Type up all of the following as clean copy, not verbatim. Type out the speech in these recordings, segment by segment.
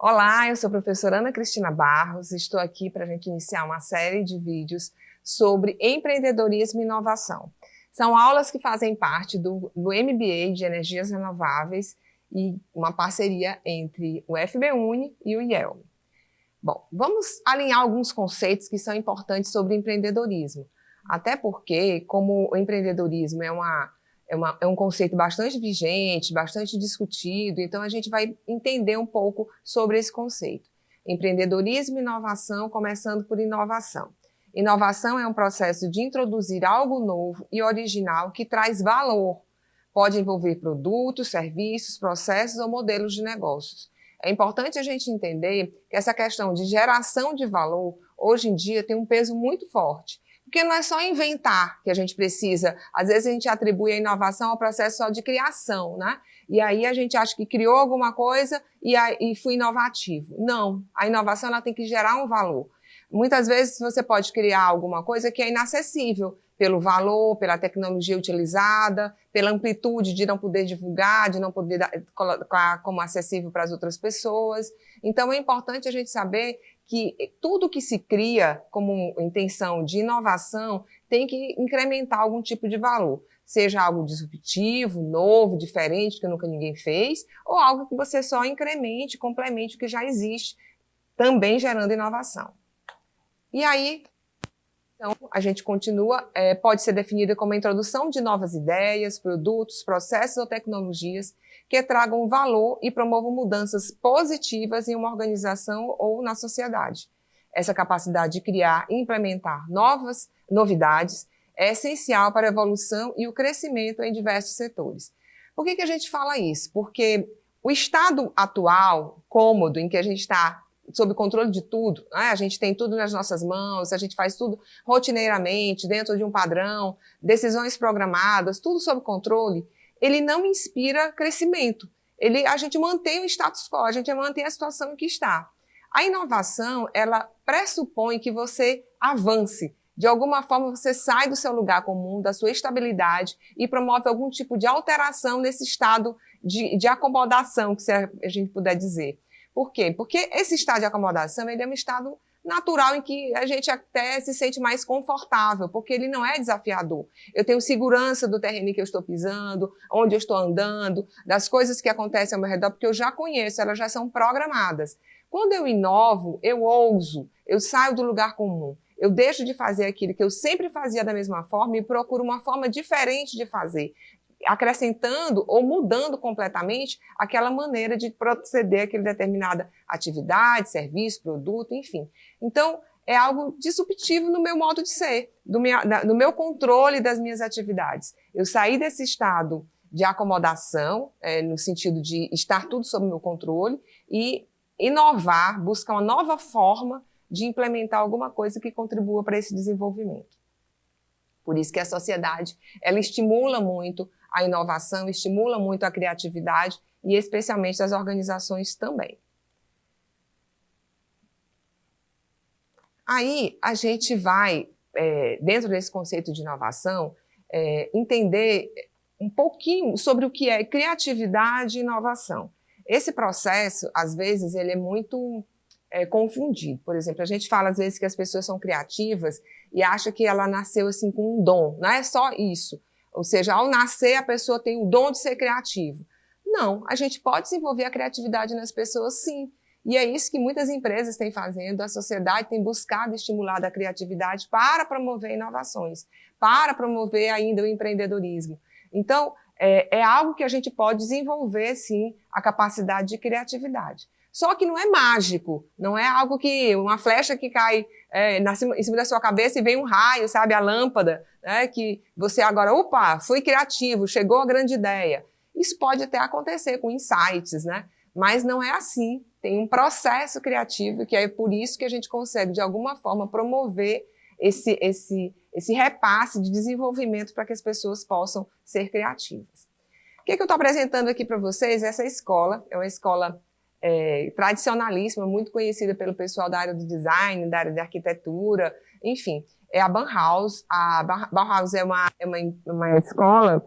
Olá, eu sou a professora Ana Cristina Barros, estou aqui para a gente iniciar uma série de vídeos sobre empreendedorismo e inovação. São aulas que fazem parte do MBA de Energias Renováveis e uma parceria entre o FBUNI e o IELB. Bom, vamos alinhar alguns conceitos que são importantes sobre empreendedorismo, até porque, como o empreendedorismo é um conceito bastante vigente, bastante discutido, então a gente vai entender um pouco sobre esse conceito. Empreendedorismo e inovação, começando por inovação. Inovação é um processo de introduzir algo novo e original que traz valor. Pode envolver produtos, serviços, processos ou modelos de negócios. É importante a gente entender que essa questão de geração de valor, hoje em dia, tem um peso muito forte. Porque não é só inventar que a gente precisa. Às vezes a gente atribui a inovação ao processo só de criação, né? E aí a gente acha que criou alguma coisa e foi inovativo. Não, a inovação ela tem que gerar um valor. Muitas vezes você pode criar alguma coisa que é inacessível pelo valor, pela tecnologia utilizada, pela amplitude de não poder divulgar, de não poder colocar como acessível para as outras pessoas. Então é importante a gente saber que tudo que se cria como intenção de inovação tem que incrementar algum tipo de valor, seja algo disruptivo, novo, diferente, que nunca ninguém fez, ou algo que você só incremente, complemente o que já existe, também gerando inovação. E aí, então, a gente continua, pode ser definida como a introdução de novas ideias, produtos, processos ou tecnologias que tragam valor e promovam mudanças positivas em uma organização ou na sociedade. Essa capacidade de criar e implementar novidades é essencial para a evolução e o crescimento em diversos setores. Por que a gente fala isso? Porque o estado atual, cômodo, em que a gente está sob controle de tudo, né? A gente tem tudo nas nossas mãos, a gente faz tudo rotineiramente, dentro de um padrão, decisões programadas, tudo sob controle, ele não inspira crescimento. A gente mantém o status quo, a gente mantém a situação em que está. A inovação, ela pressupõe que você avance. De alguma forma, você sai do seu lugar comum, da sua estabilidade e promove algum tipo de alteração nesse estado de acomodação, que a gente puder dizer. Por quê? Porque esse estado de acomodação ele é um estado natural em que a gente até se sente mais confortável, porque ele não é desafiador. Eu tenho segurança do terreno que eu estou pisando, onde eu estou andando, das coisas que acontecem ao meu redor, porque eu já conheço, elas já são programadas. Quando eu inovo, eu ouso, eu saio do lugar comum, eu deixo de fazer aquilo que eu sempre fazia da mesma forma e procuro uma forma diferente de fazer, acrescentando ou mudando completamente aquela maneira de proceder àquela determinada atividade, serviço, produto, enfim. Então, é algo disruptivo no meu modo de ser, no meu controle das minhas atividades. Eu saí desse estado de acomodação, no sentido de estar tudo sob meu controle, e inovar, buscar uma nova forma de implementar alguma coisa que contribua para esse desenvolvimento. Por isso que a sociedade, ela estimula muito a inovação, estimula muito a criatividade e especialmente as organizações também. Aí a gente vai, dentro desse conceito de inovação, entender um pouquinho sobre o que é criatividade e inovação. Esse processo, às vezes, ele é muito confundido. Por exemplo, a gente fala às vezes que as pessoas são criativas e acha que ela nasceu assim com um dom. Não é só isso. Ou seja, ao nascer a pessoa tem o dom de ser criativo. Não, a gente pode desenvolver a criatividade nas pessoas sim. E é isso que muitas empresas têm fazendo, a sociedade tem buscado estimular a criatividade para promover inovações, para promover ainda o empreendedorismo. Então, é algo que a gente pode desenvolver sim, a capacidade de criatividade. Só que não é mágico, não é algo que, uma flecha que cai em cima da sua cabeça e vem um raio, sabe, a lâmpada, né, que você agora, opa, fui criativo, chegou a grande ideia. Isso pode até acontecer com insights, né, mas não é assim. Tem um processo criativo que é por isso que a gente consegue, de alguma forma, promover esse repasse de desenvolvimento para que as pessoas possam ser criativas. O que eu estou apresentando aqui para vocês? Essa escola é uma escola tradicionalíssima, muito conhecida pelo pessoal da área do design, da área de arquitetura, enfim, é a Bauhaus. A Bauhaus é uma escola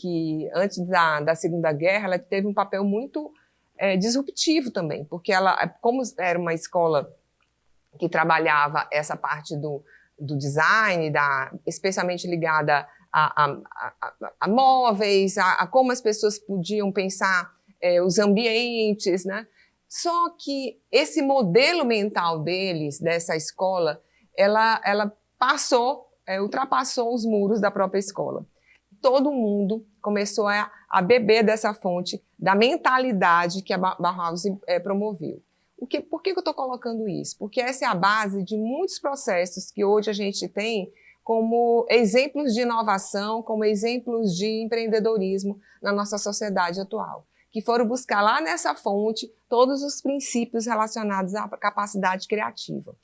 que, antes da Segunda Guerra, ela teve um papel muito disruptivo também, porque ela, como era uma escola que trabalhava essa parte do design, especialmente ligada a móveis, a como as pessoas podiam pensar os ambientes, né? Só que esse modelo mental deles, dessa escola, ela ultrapassou os muros da própria escola. Todo mundo começou a beber dessa fonte, da mentalidade que a Bauhaus promoveu. Por que eu estou colocando isso? Porque essa é a base de muitos processos que hoje a gente tem como exemplos de inovação, como exemplos de empreendedorismo na nossa sociedade atual, que foram buscar lá nessa fonte todos os princípios relacionados à capacidade criativa.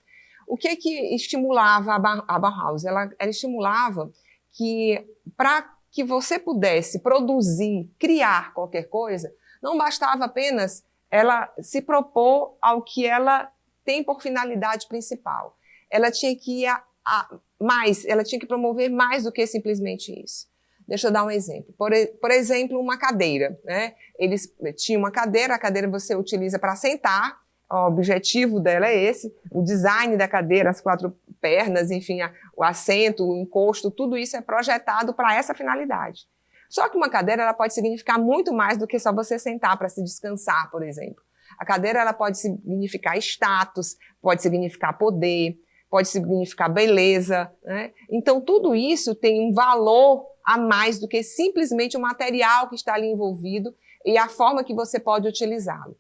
O que estimulava a Bauhaus? Ela estimulava que, para que você pudesse produzir, criar qualquer coisa, não bastava apenas ela se propor ao que ela tem por finalidade principal. Ela tinha que ir mais, ela tinha que promover mais do que simplesmente isso. Deixa eu dar um exemplo. Por exemplo, uma cadeira, né? Eles tinham uma cadeira, a cadeira você utiliza para sentar, o objetivo dela é esse, o design da cadeira, as 4 pernas, enfim, o assento, o encosto, tudo isso é projetado para essa finalidade. Só que uma cadeira ela pode significar muito mais do que só você sentar para se descansar, por exemplo. A cadeira ela pode significar status, pode significar poder, pode significar beleza, né? Então, tudo isso tem um valor a mais do que simplesmente o material que está ali envolvido e a forma que você pode utilizá-lo.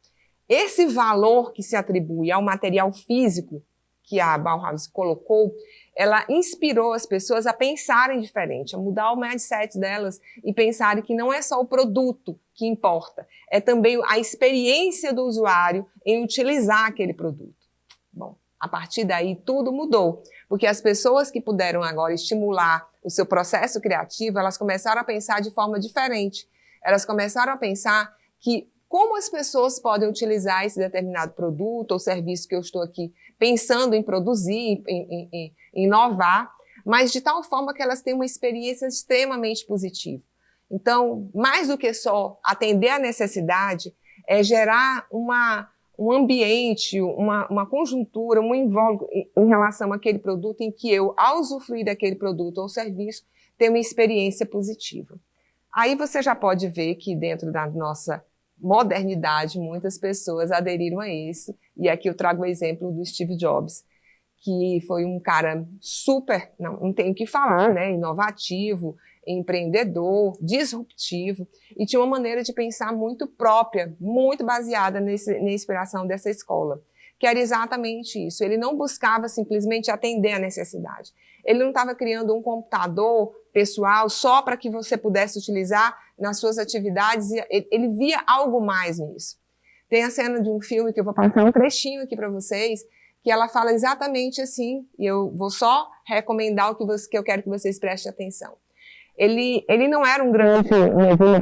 Esse valor que se atribui ao material físico que a Bauhaus colocou, ela inspirou as pessoas a pensarem diferente, a mudar o mindset delas e pensarem que não é só o produto que importa, é também a experiência do usuário em utilizar aquele produto. Bom, a partir daí tudo mudou, porque as pessoas que puderam agora estimular o seu processo criativo, elas começaram a pensar de forma diferente. Elas começaram a pensar que como as pessoas podem utilizar esse determinado produto ou serviço que eu estou aqui pensando em produzir, em inovar, mas de tal forma que elas tenham uma experiência extremamente positiva. Então, mais do que só atender a necessidade, é gerar um ambiente, uma conjuntura, um invólucro em relação àquele produto em que eu, ao usufruir daquele produto ou serviço, tenho uma experiência positiva. Aí você já pode ver que dentro da nossa modernidade, muitas pessoas aderiram a isso. E aqui eu trago o exemplo do Steve Jobs, que foi um cara super, não tenho o que falar, né, inovativo, empreendedor, disruptivo, e tinha uma maneira de pensar muito própria, muito baseada na inspiração dessa escola, que era exatamente isso. Ele não buscava simplesmente atender a necessidade. Ele não estava criando um computador pessoal só para que você pudesse utilizar nas suas atividades, ele via algo mais nisso. Tem a cena de um filme que eu vou passar um trechinho aqui para vocês, que ela fala exatamente assim, e eu vou só recomendar o que eu quero que vocês prestem atenção. Ele não era um grande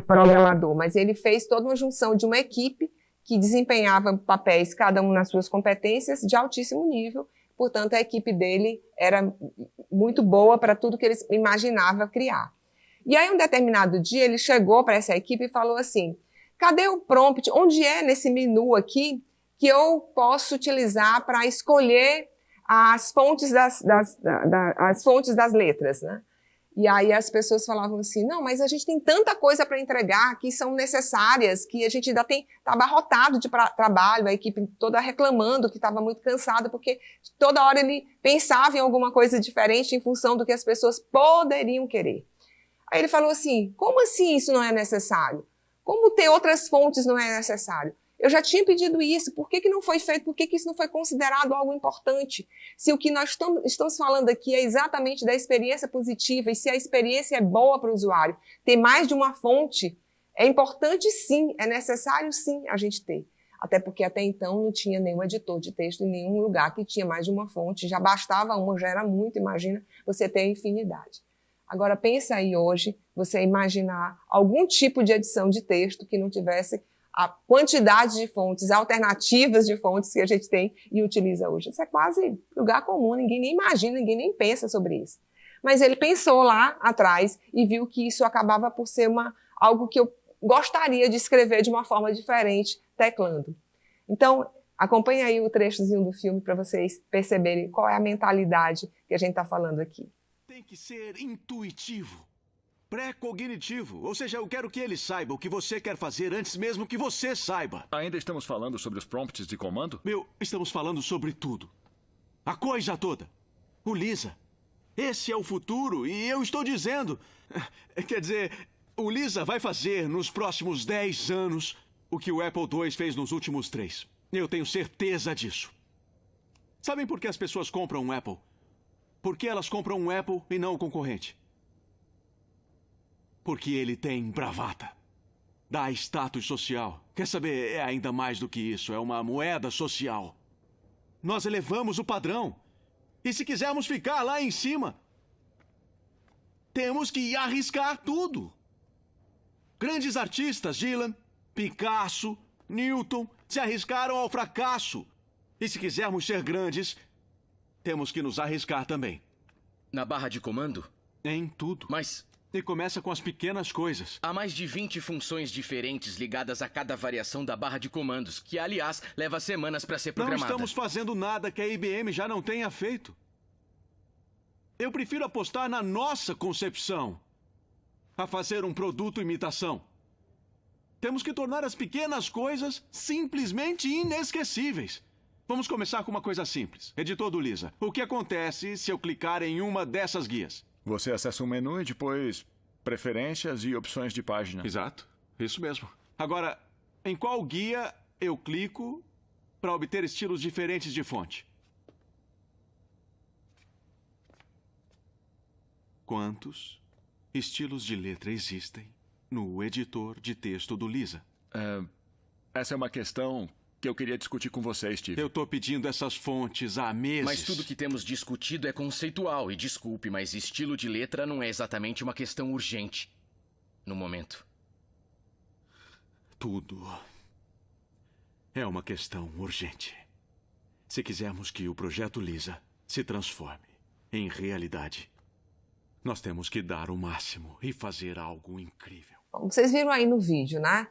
programador, mas ele fez toda uma junção de uma equipe que desempenhava papéis, cada um nas suas competências, de altíssimo nível. Portanto, a equipe dele era muito boa para tudo que ele imaginava criar. E aí, um determinado dia, ele chegou para essa equipe e falou assim, cadê o prompt? Onde é nesse menu aqui que eu posso utilizar para escolher as fontes as fontes das letras, né? E aí as pessoas falavam assim, não, mas a gente tem tanta coisa para entregar que são necessárias, que a gente ainda está abarrotado de trabalho, a equipe toda reclamando que estava muito cansada, porque toda hora ele pensava em alguma coisa diferente em função do que as pessoas poderiam querer. Aí ele falou assim, como assim isso não é necessário? Como ter outras fontes não é necessário? Eu já tinha pedido isso, por que não foi feito? Por que isso não foi considerado algo importante? Se o que nós estamos falando aqui é exatamente da experiência positiva, e se a experiência é boa para o usuário, ter mais de uma fonte é importante sim, é necessário sim a gente ter. Até porque até então não tinha nenhum editor de texto em nenhum lugar que tinha mais de uma fonte, já bastava uma, já era muito, imagina você ter a infinidade. Agora pensa aí hoje, você imaginar algum tipo de edição de texto que não tivesse a quantidade de fontes, alternativas de fontes que a gente tem e utiliza hoje. Isso é quase lugar comum, ninguém nem imagina, ninguém nem pensa sobre isso. Mas ele pensou lá atrás e viu que isso acabava por ser algo que eu gostaria de escrever de uma forma diferente, teclando. Então, acompanhe aí o trechozinho do filme para vocês perceberem qual é a mentalidade que a gente está falando aqui. Tem que ser intuitivo, pré-cognitivo. Ou seja, eu quero que ele saiba o que você quer fazer antes mesmo que você saiba. Ainda estamos falando sobre os prompts de comando? Estamos falando sobre tudo. A coisa toda. O Lisa. Esse é o futuro e eu estou dizendo... Quer dizer, o Lisa vai fazer nos próximos 10 anos o que o Apple II fez nos últimos 3. Eu tenho certeza disso. Sabem por que as pessoas compram um Apple? Por que elas compram um Apple e não o concorrente? Porque ele tem bravata. Dá status social. Quer saber, é ainda mais do que isso. É uma moeda social. Nós elevamos o padrão. E se quisermos ficar lá em cima, temos que arriscar tudo. Grandes artistas, Dylan, Picasso, Newton, se arriscaram ao fracasso. E se quisermos ser grandes, temos que nos arriscar também. Na barra de comando? Em tudo. Mas... E começa com as pequenas coisas. Há mais de 20 funções diferentes ligadas a cada variação da barra de comandos, que, aliás, leva semanas para ser programada. Não estamos fazendo nada que a IBM já não tenha feito. Eu prefiro apostar na nossa concepção a fazer um produto imitação. Temos que tornar as pequenas coisas simplesmente inesquecíveis. Vamos começar com uma coisa simples. Editor do Lisa, o que acontece se eu clicar em uma dessas guias? Você acessa um menu e depois preferências e opções de página. Exato, isso mesmo. Agora, em qual guia eu clico para obter estilos diferentes de fonte? Quantos estilos de letra existem no editor de texto do Lisa? Essa é uma questão que eu queria discutir com você, Steve. Eu tô pedindo essas fontes há meses. Mas tudo que temos discutido é conceitual. E desculpe, mas estilo de letra não é exatamente uma questão urgente no momento. Tudo é uma questão urgente. Se quisermos que o projeto Lisa se transforme em realidade, nós temos que dar o máximo e fazer algo incrível. Vocês viram aí no vídeo, né?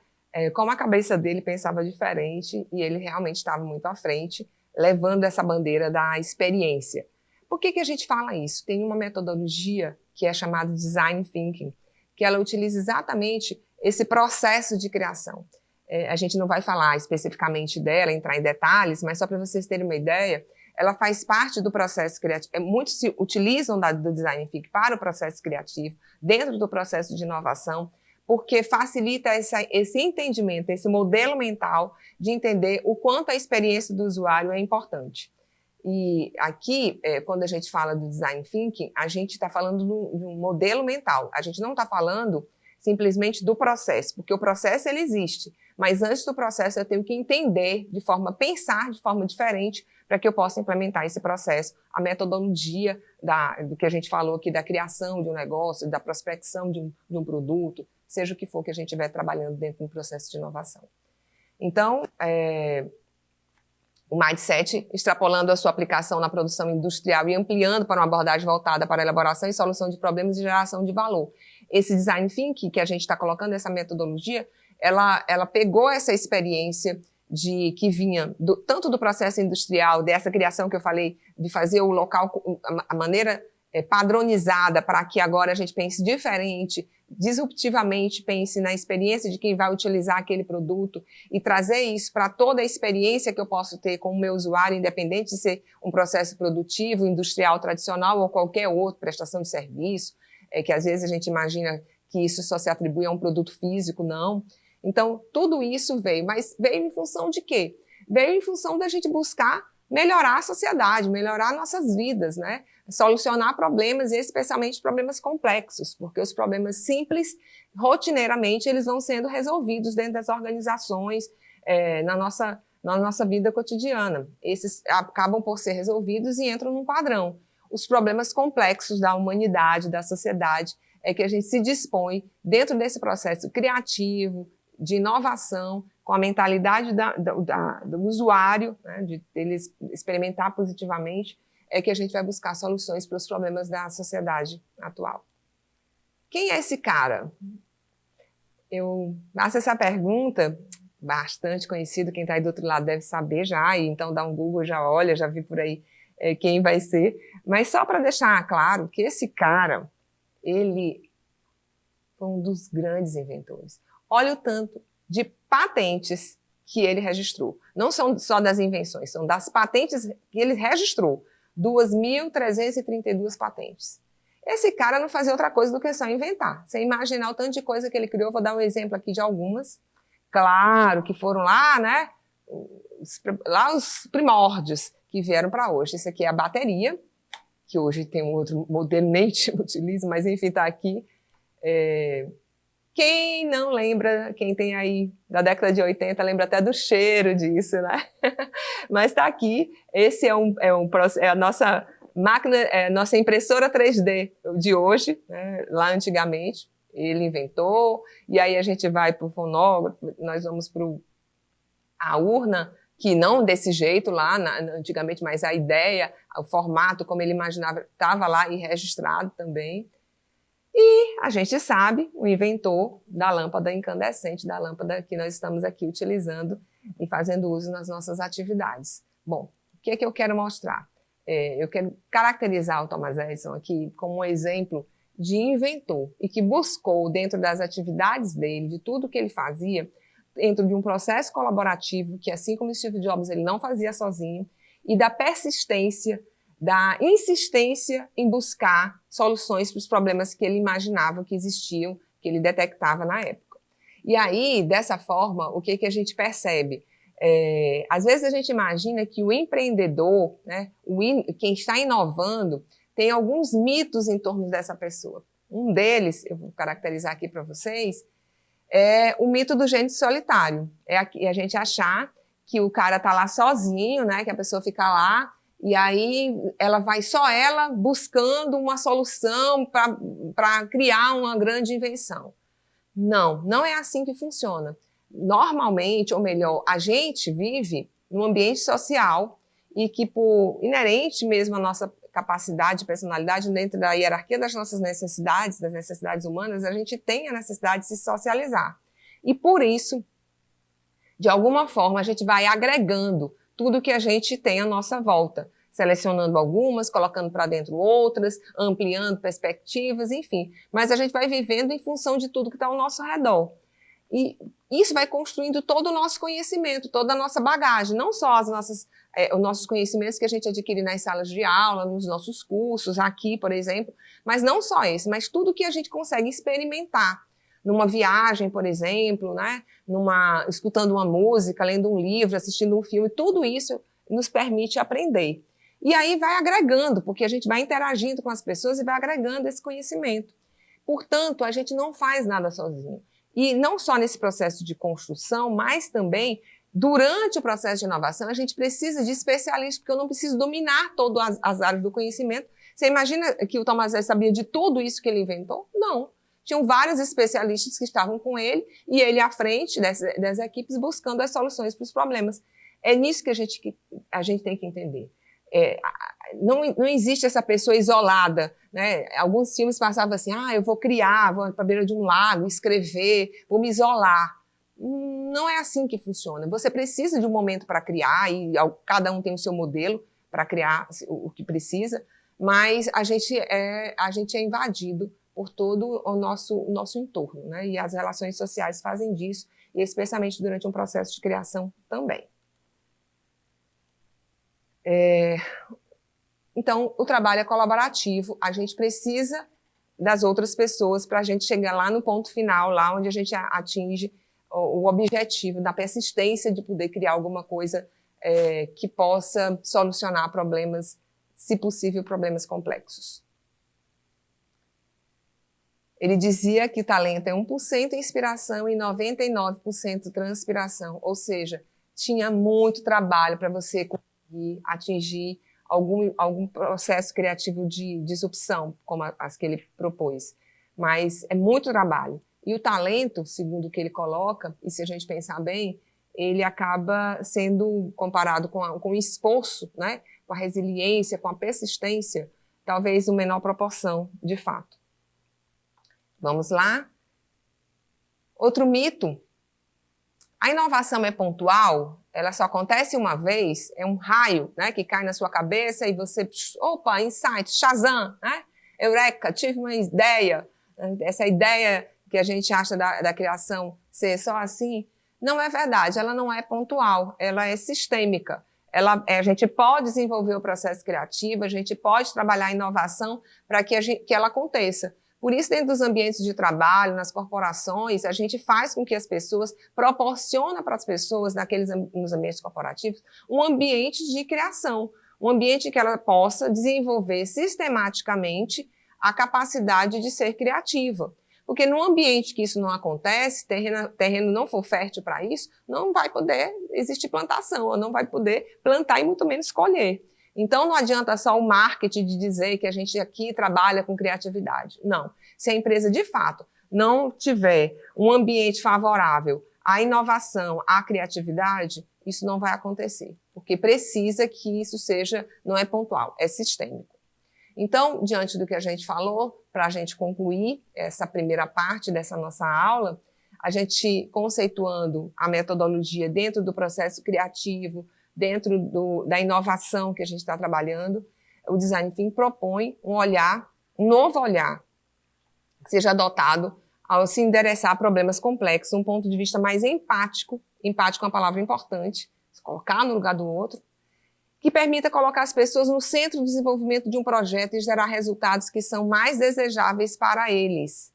Como a cabeça dele pensava diferente e ele realmente estava muito à frente, levando essa bandeira da experiência. Por que a gente fala isso? Tem uma metodologia que é chamada Design Thinking, que ela utiliza exatamente esse processo de criação. A gente não vai falar especificamente dela, entrar em detalhes, mas só para vocês terem uma ideia, ela faz parte do processo criativo. Muitos se utilizam do Design Thinking para o processo criativo, dentro do processo de inovação, porque facilita esse entendimento, esse modelo mental de entender o quanto a experiência do usuário é importante. E aqui, quando a gente fala do Design Thinking, a gente está falando de um modelo mental. A gente não está falando simplesmente do processo, porque o processo ele existe, mas antes do processo eu tenho que entender pensar de forma diferente para que eu possa implementar esse processo, a metodologia do que a gente falou aqui, da criação de um negócio, da prospecção de um produto, seja o que for que a gente estiver trabalhando dentro do processo de inovação. Então, o Mindset, extrapolando a sua aplicação na produção industrial e ampliando para uma abordagem voltada para a elaboração e solução de problemas e geração de valor. Esse Design Thinking que a gente está colocando, essa metodologia, ela pegou essa experiência que vinha tanto do processo industrial, dessa criação que eu falei, de fazer o local, a maneira padronizada para que agora a gente pense diferente, disruptivamente pense na experiência de quem vai utilizar aquele produto e trazer isso para toda a experiência que eu posso ter com o meu usuário, independente de ser um processo produtivo, industrial, tradicional ou qualquer outro, prestação de serviço, que às vezes a gente imagina que isso só se atribui a um produto físico, não. Então, tudo isso veio, mas veio em função de quê? Veio em função da gente buscar melhorar a sociedade, melhorar nossas vidas, né? Solucionar problemas, e especialmente problemas complexos, porque os problemas simples, rotineiramente, eles vão sendo resolvidos dentro das organizações, na nossa vida cotidiana. Esses acabam por ser resolvidos e entram num padrão. Os problemas complexos da humanidade, da sociedade, é que a gente se dispõe, dentro desse processo criativo, de inovação, com a mentalidade do usuário, né, de ele experimentar positivamente, é que a gente vai buscar soluções para os problemas da sociedade atual. Quem é esse cara? Eu faço essa pergunta, bastante conhecido, quem está aí do outro lado deve saber já, e então dá um Google, já olha, já vi por aí quem vai ser. Mas só para deixar claro que esse cara, ele foi um dos grandes inventores. Olha o tanto de patentes que ele registrou. Não são só das invenções, são das patentes que ele registrou. 2.332 patentes. Esse cara não fazia outra coisa do que só inventar. Você imaginar o tanto de coisa que ele criou, vou dar um exemplo aqui de algumas. Claro que foram lá, né? Os primórdios que vieram para hoje. Esse aqui é a bateria, que hoje tem um outro modelo, nem utilizo, mas enfim, está aqui. Quem não lembra, quem tem aí da década de 80, lembra até do cheiro disso, né? Mas está aqui, esse é a nossa máquina, nossa impressora 3D de hoje, né? Lá antigamente, ele inventou, e aí a gente vai para o fonógrafo, nós vamos para a urna, que não desse jeito lá antigamente, mas a ideia, o formato como ele imaginava, estava lá e registrado também. E a gente sabe, o inventor da lâmpada incandescente, da lâmpada que nós estamos aqui utilizando e fazendo uso nas nossas atividades. Bom, o que é que eu quero mostrar? Eu quero caracterizar o Thomas Edison aqui como um exemplo de inventor e que buscou, dentro das atividades dele, de tudo que ele fazia, dentro de um processo colaborativo, que assim como Steve Jobs ele não fazia sozinho, e da persistência, da insistência em buscar soluções para os problemas que ele imaginava que existiam, que ele detectava na época. E aí, dessa forma, o que a gente percebe? Às vezes a gente imagina que o empreendedor, né, quem está inovando, tem alguns mitos em torno dessa pessoa. Um deles, eu vou caracterizar aqui para vocês, é o mito do gênio solitário. É a gente achar que o cara está lá sozinho, né, que a pessoa fica lá, e aí só ela buscando uma solução para criar uma grande invenção. Não é assim que funciona. Normalmente, ou melhor, a gente vive num ambiente social e que, por inerente mesmo à nossa capacidade, personalidade, dentro da hierarquia das nossas necessidades, das necessidades humanas, a gente tem a necessidade de se socializar. E por isso, de alguma forma, a gente vai agregando tudo que a gente tem à nossa volta, selecionando algumas, colocando para dentro outras, ampliando perspectivas, enfim. Mas a gente vai vivendo em função de tudo que está ao nosso redor. E isso vai construindo todo o nosso conhecimento, toda a nossa bagagem, não só os nossos conhecimentos que a gente adquire nas salas de aula, nos nossos cursos, aqui, por exemplo, mas não só esse, mas tudo que a gente consegue experimentar numa viagem, por exemplo, né? Escutando uma música, lendo um livro, assistindo um filme, tudo isso nos permite aprender. E aí vai agregando, porque a gente vai interagindo com as pessoas e vai agregando esse conhecimento. Portanto, a gente não faz nada sozinho. E não só nesse processo de construção, mas também durante o processo de inovação, a gente precisa de especialistas, porque eu não preciso dominar todas as áreas do conhecimento. Você imagina que o Thomas Edison sabia de tudo isso que ele inventou? Não. Tinham vários especialistas que estavam com ele e ele à frente das equipes buscando as soluções para os problemas. É nisso que a gente tem que entender. Não existe essa pessoa isolada, né? Alguns filmes passavam assim, eu vou criar, vou para a beira de um lago, escrever, vou me isolar. Não é assim que funciona. Você precisa de um momento para criar e cada um tem o seu modelo para criar o que precisa, mas a gente é invadido por todo o nosso entorno, né? E as relações sociais fazem disso, e especialmente durante um processo de criação também. Então, o trabalho é colaborativo, a gente precisa das outras pessoas para a gente chegar lá no ponto final, lá onde a gente atinge o objetivo da persistência de poder criar alguma coisa que possa solucionar problemas, se possível, problemas complexos. Ele dizia que talento é 1% inspiração e 99% transpiração, ou seja, tinha muito trabalho para você conseguir atingir algum processo criativo de disrupção, como as que ele propôs. Mas é muito trabalho. E o talento, segundo o que ele coloca, e se a gente pensar bem, ele acaba sendo comparado com o esforço, né? Com a resiliência, com a persistência, talvez em menor proporção, de fato. Vamos lá? Outro mito: a inovação é pontual, ela só acontece uma vez, é um raio, né, que cai na sua cabeça e você, opa, insight, Shazam, né? Eureka, tive uma ideia. Essa ideia que a gente acha da criação ser só assim, não é verdade, ela não é pontual, ela é sistêmica. A gente pode desenvolver o processo criativo, a gente pode trabalhar a inovação para que ela aconteça. Por isso, dentro dos ambientes de trabalho, nas corporações, a gente faz com que as pessoas, proporciona para as pessoas, nos ambientes corporativos, um ambiente de criação, um ambiente que ela possa desenvolver sistematicamente a capacidade de ser criativa. Porque num ambiente que isso não acontece, terreno não for fértil para isso, não vai poder existir plantação, não vai poder plantar e muito menos colher. Então não adianta só o marketing de dizer que a gente aqui trabalha com criatividade. Não. Se a empresa de fato não tiver um ambiente favorável à inovação, à criatividade, isso não vai acontecer. Porque precisa que isso não é pontual, é sistêmico. Então, diante do que a gente falou, para a gente concluir essa primeira parte dessa nossa aula, a gente conceituando a metodologia dentro do processo criativo, dentro da inovação que a gente está trabalhando, o Design Thinking propõe um novo olhar, que seja adotado ao se endereçar a problemas complexos, um ponto de vista mais empático é uma palavra importante, se colocar no lugar do outro, que permita colocar as pessoas no centro do desenvolvimento de um projeto e gerar resultados que são mais desejáveis para eles,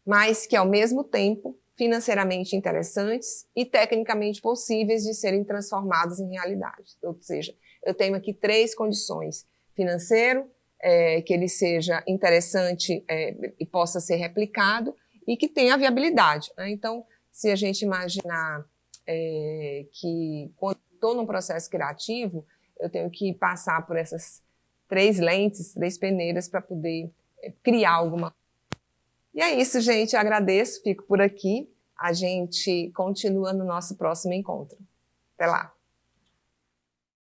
mas que, ao mesmo tempo, financeiramente interessantes e tecnicamente possíveis de serem transformados em realidade. Ou seja, eu tenho aqui 3 condições: financeiro, que ele seja interessante e possa ser replicado, e que tenha viabilidade, né? Então, se a gente imaginar que quando estou num processo criativo, eu tenho que passar por essas 3 lentes, 3 peneiras para poder criar alguma coisa. E é isso, gente. Eu agradeço, fico por aqui. A gente continua no nosso próximo encontro. Até lá!